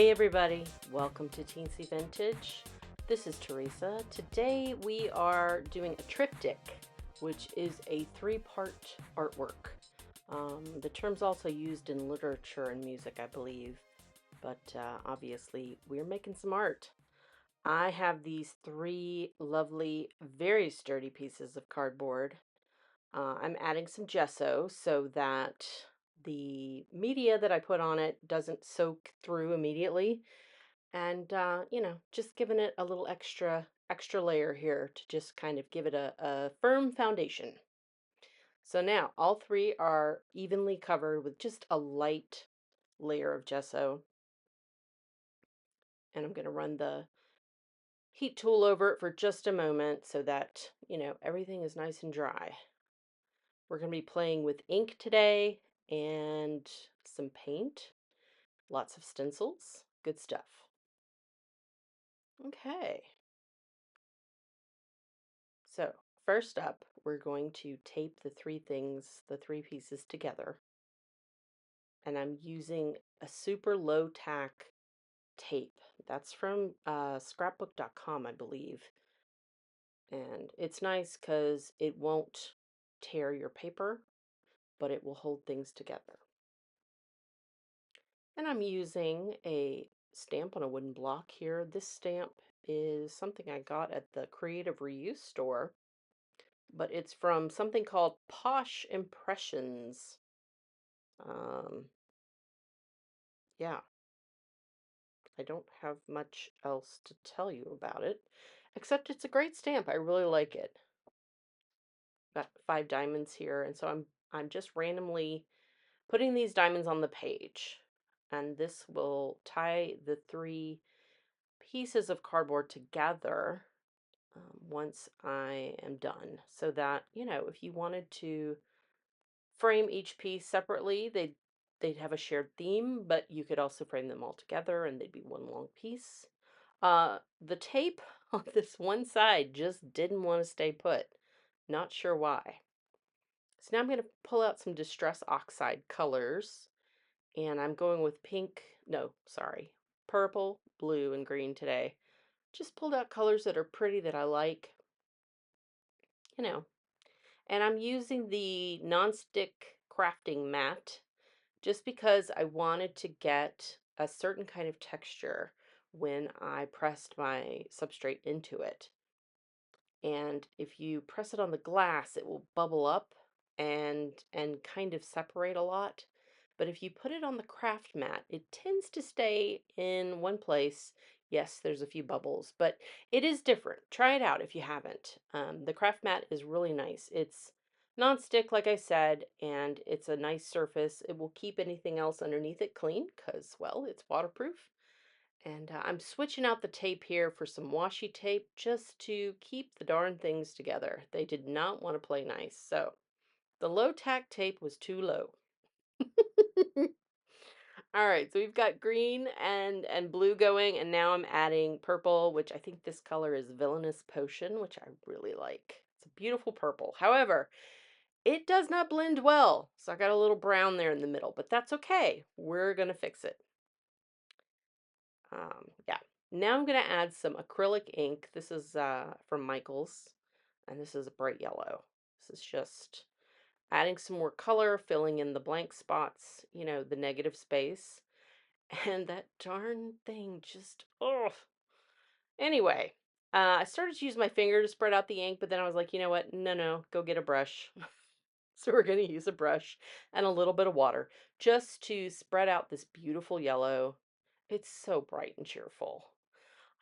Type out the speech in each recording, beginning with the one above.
Hey everybody, welcome to Teensy Vintage. This is Teresa. Today we are doing a triptych, which is a three-part artwork. The term's also used in literature and music, I believe, but obviously we're making some art. I have these three lovely, very sturdy pieces of cardboard. I'm adding some gesso so that the media that I put on it doesn't soak through immediately, and just giving it a little extra layer here to just kind of give it a firm foundation. So now all three are evenly covered with just a light layer of gesso, and I'm going to run the heat tool over it for just a moment so that everything is nice and dry. We're going to be playing with ink today and some paint, lots of stencils, good stuff. Okay. So first up, we're going to tape the three pieces together. And I'm using a super low tack tape. That's from scrapbook.com, I believe. And it's nice because it won't tear your paper, but it will hold things together. And I'm using a stamp on a wooden block here. This stamp is something I got at the Creative Reuse store, but it's from something called Posh Impressions. Yeah, I don't have much else to tell you about it, except it's a great stamp. I really like it. Got 5 diamonds here, and so I'm just randomly putting these diamonds on the page, and this will tie the three pieces of cardboard together once I am done, so that if you wanted to frame each piece separately, they'd have a shared theme, but you could also frame them all together and they'd be one long piece. The tape on this one side just didn't want to stay put. Not sure why. So now I'm going to pull out some Distress Oxide colors, and I'm going with purple, blue, and green today. Just pulled out colors that are pretty that I like, you know. And I'm using the nonstick crafting mat just because I wanted to get a certain kind of texture when I pressed my substrate into it. And if you press it on the glass, it will bubble up and kind of separate a lot. But if you put it on the craft mat, it tends to stay in one place. Yes, there's a few bubbles, but it is different. Try it out if you haven't. The craft mat is really nice. It's non-stick, like I said, and it's a nice surface. It will keep anything else underneath it clean because, well, it's waterproof. And I'm switching out the tape here for some washi tape just to keep the darn things together. They did not want to play nice, so the low tack tape was too low. All right, so we've got green and blue going, and now I'm adding purple, which I think this color is Villainous Potion, which I really like. It's a beautiful purple. However, it does not blend well, so I got a little brown there in the middle, but that's okay. We're gonna fix it. Yeah. Now I'm going to add some acrylic ink. This is from Michaels, and this is a bright yellow. This is just adding some more color, filling in the blank spots, the negative space. And that darn thing just, oh. Anyway, I started to use my finger to spread out the ink, but then I was like, you know what? No, go get a brush. So we're going to use a brush and a little bit of water just to spread out this beautiful yellow. It's so bright and cheerful.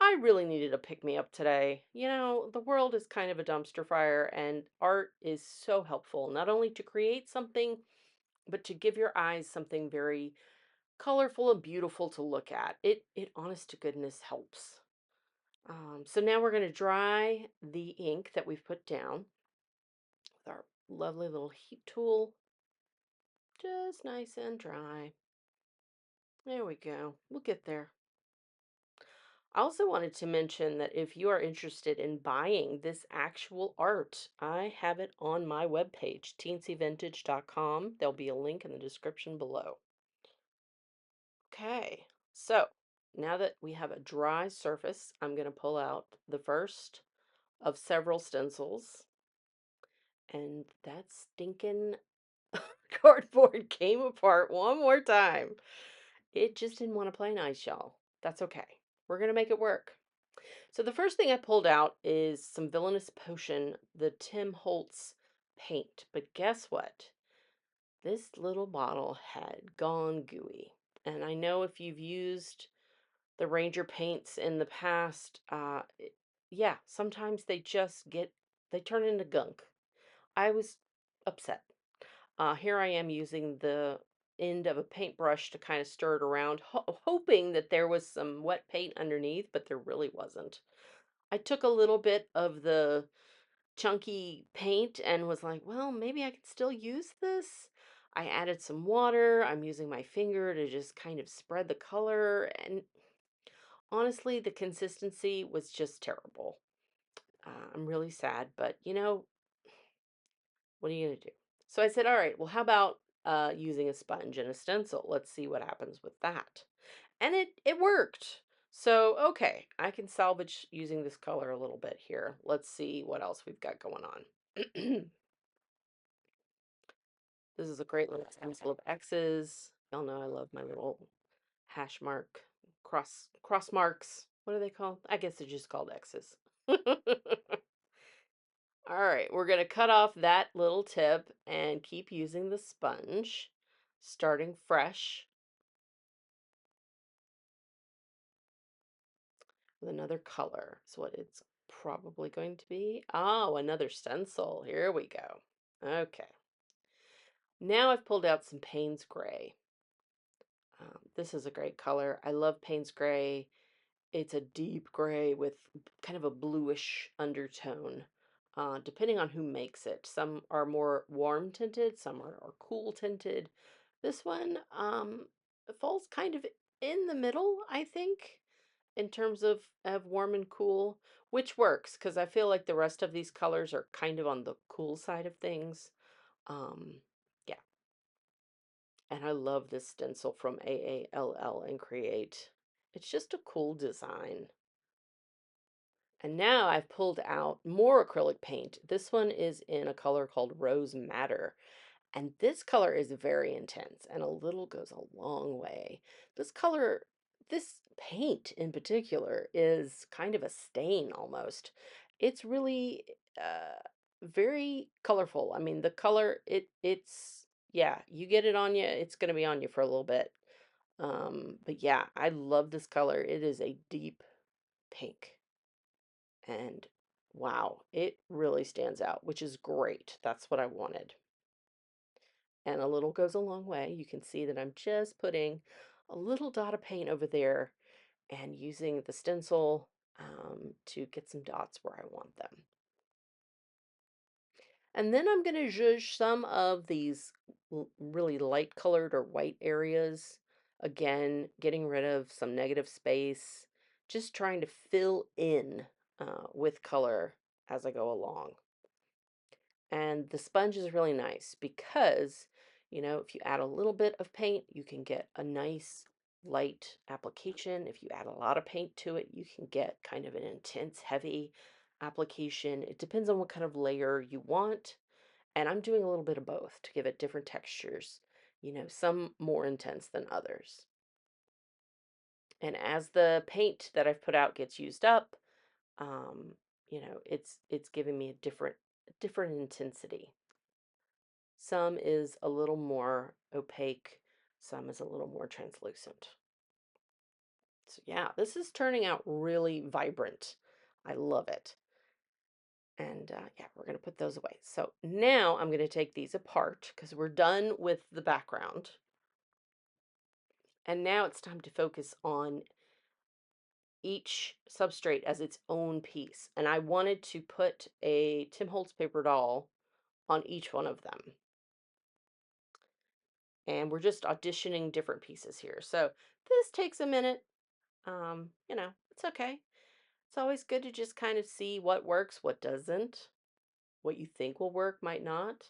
I really needed a pick-me-up today. The world is kind of a dumpster fire, and art is so helpful, not only to create something, but to give your eyes something very colorful and beautiful to look at. It honest to goodness helps. So now we're going to dry the ink that we've put down with our lovely little heat tool. Just nice and dry. There we go. We'll get there. I also wanted to mention that if you are interested in buying this actual art, I have it on my webpage, teensyvintage.com. There'll be a link in the description below. Okay, so now that we have a dry surface, I'm going to pull out the first of several stencils. And that stinking cardboard came apart one more time. It just didn't want to play nice, y'all. That's okay. We're going to make it work. So the first thing I pulled out is some Villainous Potion, the Tim Holtz paint. But guess what? This little bottle had gone gooey. And I know if you've used the Ranger paints in the past, yeah, sometimes they turn into gunk. I was upset. Here I am using the end of a paintbrush to kind of stir it around, hoping that there was some wet paint underneath, but there really wasn't. I took a little bit of the chunky paint and was like, well, maybe I could still use this. I added some water. I'm using my finger to just kind of spread the color. And honestly, the consistency was just terrible. I'm really sad, but what are you going to do? So I said, all right, well, how about using a sponge and a stencil? Let's see what happens with that. And it worked. So, okay, I can salvage using this color a little bit here. Let's see what else we've got going on. This is a great little stencil of X's. Y'all know I love my little hash mark, cross marks. What are they called? I guess they're just called X's. All right, we're going to cut off that little tip and keep using the sponge, starting fresh with another color. So what it's probably going to be. Oh, another stencil. Here we go. Okay. Now I've pulled out some Payne's Gray. This is a great color. I love Payne's Gray. It's a deep gray with kind of a bluish undertone, depending on who makes it. Some are more warm tinted, some are cool tinted. This one falls kind of in the middle, I think, in terms of warm and cool, which works because I feel like the rest of these colors are kind of on the cool side of things. Yeah, and I love this stencil from AALL and Create. It's just a cool design. And now I've pulled out more acrylic paint. This one is in a color called Rose Madder. And this color is very intense, and a little goes a long way. This color, this paint in particular, is kind of a stain almost. It's really very colorful. I mean, the color, yeah, you get it on you, it's going to be on you for a little bit. But yeah, I love this color. It is a deep pink. And wow, it really stands out, which is great. That's what I wanted. And a little goes a long way. You can see that I'm just putting a little dot of paint over there and using the stencil to get some dots where I want them. And then I'm going to zhuzh some of these really light colored or white areas. Again, getting rid of some negative space, just trying to fill in with color as I go along. And the sponge is really nice because, if you add a little bit of paint, you can get a nice light application. If you add a lot of paint to it, you can get kind of an intense, heavy application. It depends on what kind of layer you want. And I'm doing a little bit of both to give it different textures, some more intense than others. And as the paint that I've put out gets used up, it's giving me a different intensity. Some is a little more opaque, some is a little more translucent. So yeah, this is turning out really vibrant. I love it. And yeah, we're going to put those away. So now I'm going to take these apart because we're done with the background. And now it's time to focus on each substrate as its own piece. And I wanted to put a Tim Holtz paper doll on each one of them. And we're just auditioning different pieces here. So this takes a minute. It's okay. It's always good to just kind of see what works, what doesn't, what you think will work might not.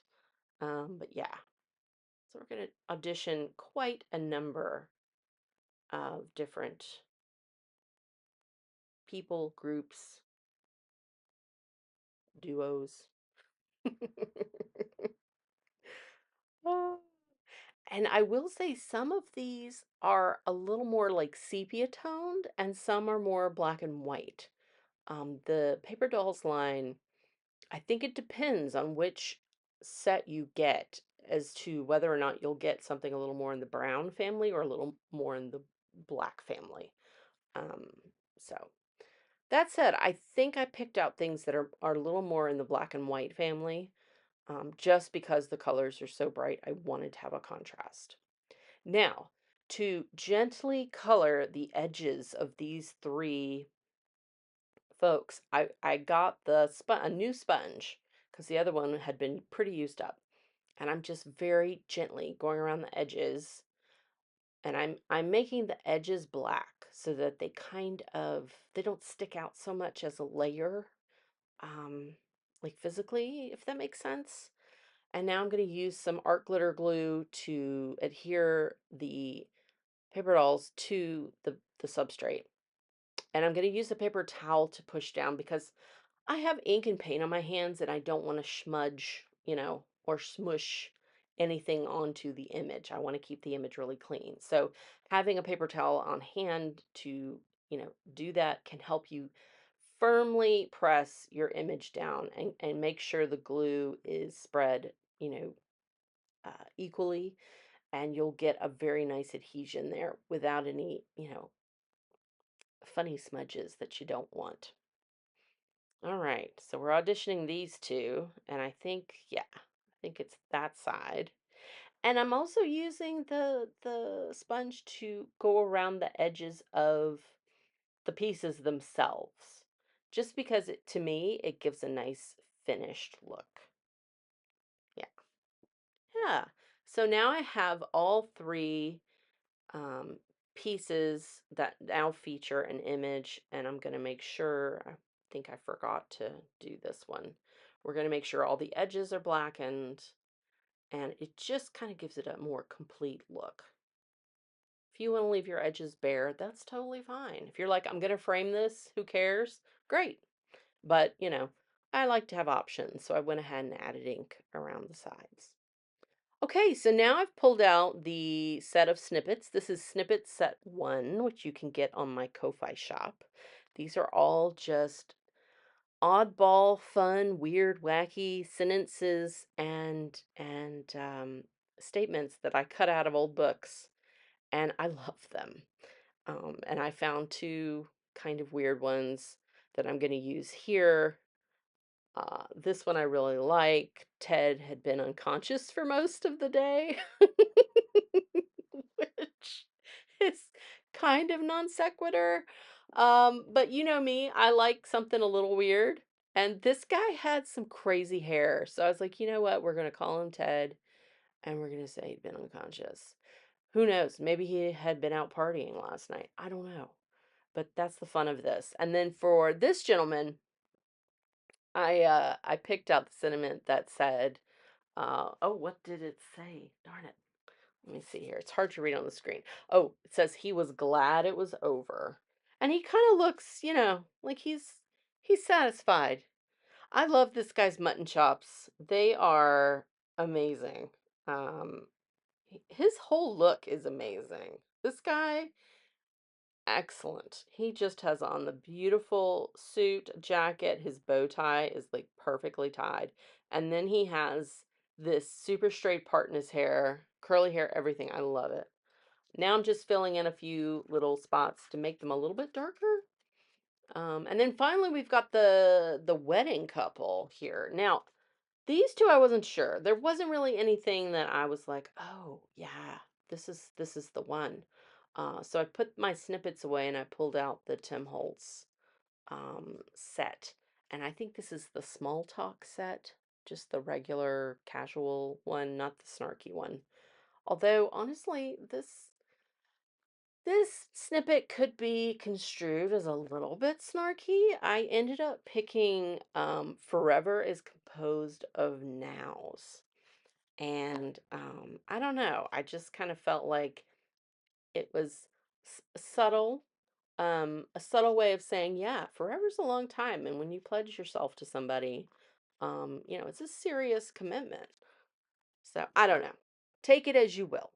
But yeah, so we're going to audition quite a number of different people, groups, duos. Oh, and I will say some of these are a little more like sepia toned and some are more black and white. The Paper Dolls line, I think it depends on which set you get as to whether or not you'll get something a little more in the brown family or a little more in the black family. Um, so that said, I think I picked out things that are a little more in the black and white family, just because the colors are so bright. I wanted to have a contrast. Now, to gently color the edges of these three folks, I got a new sponge because the other one had been pretty used up, and I'm just very gently going around the edges, and I'm making the edges black so that they don't stick out so much as a layer, um, like physically, if that makes sense. And now I'm going to use some art glitter glue to adhere the paper dolls to the substrate. And I'm going to use a paper towel to push down because I have ink and paint on my hands and I don't want to smudge, or smush anything onto the image. I want to keep the image really clean. So having a paper towel on hand to, do that can help you firmly press your image down and make sure the glue is spread, equally, and you'll get a very nice adhesion there without any, funny smudges that you don't want. All right, so we're auditioning these two, and I think it's that side. And I'm also using the sponge to go around the edges of the pieces themselves, just because to me it gives a nice finished look. Yeah, yeah. So now I have all three um, pieces that now feature an image, and I'm going to make sure, I think I forgot to do this one. We're going to make sure all the edges are blackened, and it just kind of gives it a more complete look. If you want to leave your edges bare, that's totally fine. If you're like, I'm going to frame this, who cares? Great. But, I like to have options, so I went ahead and added ink around the sides. Okay, so now I've pulled out the set of snippets. This is snippet set 1, which you can get on my Ko-Fi shop. These are all just oddball, fun, weird, wacky sentences and statements that I cut out of old books, and I love them. And I found two kind of weird ones that I'm going to use here. This one I really like. Ted had been unconscious for most of the day, which is kind of non sequitur. But you know me, I like something a little weird. And this guy had some crazy hair. So I was like, you know what? We're going to call him Ted and we're going to say he'd been unconscious. Who knows? Maybe he had been out partying last night. I don't know. But that's the fun of this. And then for this gentleman, I picked out the sentiment that said, oh, what did it say? Darn it. Let me see here. It's hard to read on the screen. Oh, it says he was glad it was over. And he kind of looks, like he's satisfied. I love this guy's mutton chops. They are amazing. Um his whole look is amazing. This guy, excellent. He just has on the beautiful suit, jacket. His bow tie is like perfectly tied. And then he has this super straight part in his hair, curly hair, everything. I love it. Now I'm just filling in a few little spots to make them a little bit darker. And then finally we've got the wedding couple here. Now, these two I wasn't sure. There wasn't really anything that I was like, "Oh, yeah, this is the one." So I put my snippets away and I pulled out the Tim Holtz set. And I think this is the small talk set, just the regular casual one, not the snarky one. Although honestly, this snippet could be construed as a little bit snarky. I ended up picking Forever is composed of nows. And I don't know. I just kind of felt like it was subtle, a subtle way of saying, yeah, forever's a long time. And when you pledge yourself to somebody, it's a serious commitment. So I don't know. Take it as you will.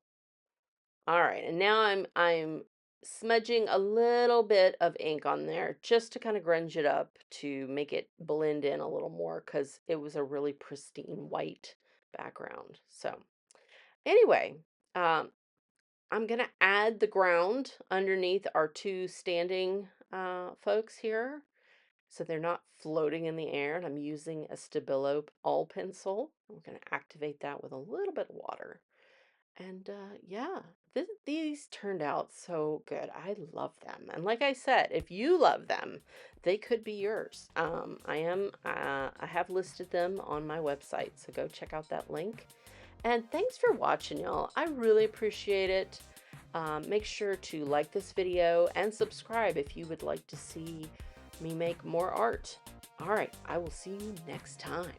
All right, and now I'm smudging a little bit of ink on there just to kind of grunge it up to make it blend in a little more because it was a really pristine white background. So anyway, um, I'm gonna add the ground underneath our two standing folks here, so they're not floating in the air. And I'm using a Stabilo all pencil. I'm gonna activate that with a little bit of water. And yeah, these turned out so good. I love them. And like I said, if you love them, they could be yours. I have listed them on my website, so go check out that link. And thanks for watching, y'all. I really appreciate it. Make sure to like this video and subscribe if you would like to see me make more art. All right, I will see you next time.